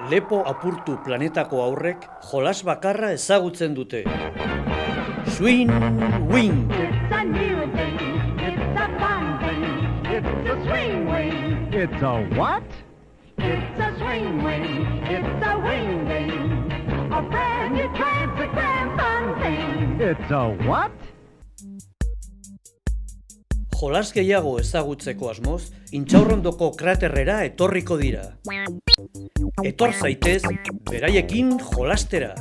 Lepo apurtu planetako haurrek jolas bakarra ezagutzen dute. Swing, wing! It's a new thing, it's a fun thing, it's a swing wing. It's a what? It's a swing wing, it's a wing wing. A brand new classic grand fun thing. It's a what? Jolas gehiago ezagutzeko asmoz, Intxaurrondoko kraterrera etorriko dira. Etor zaitez, beraiekin jolastera!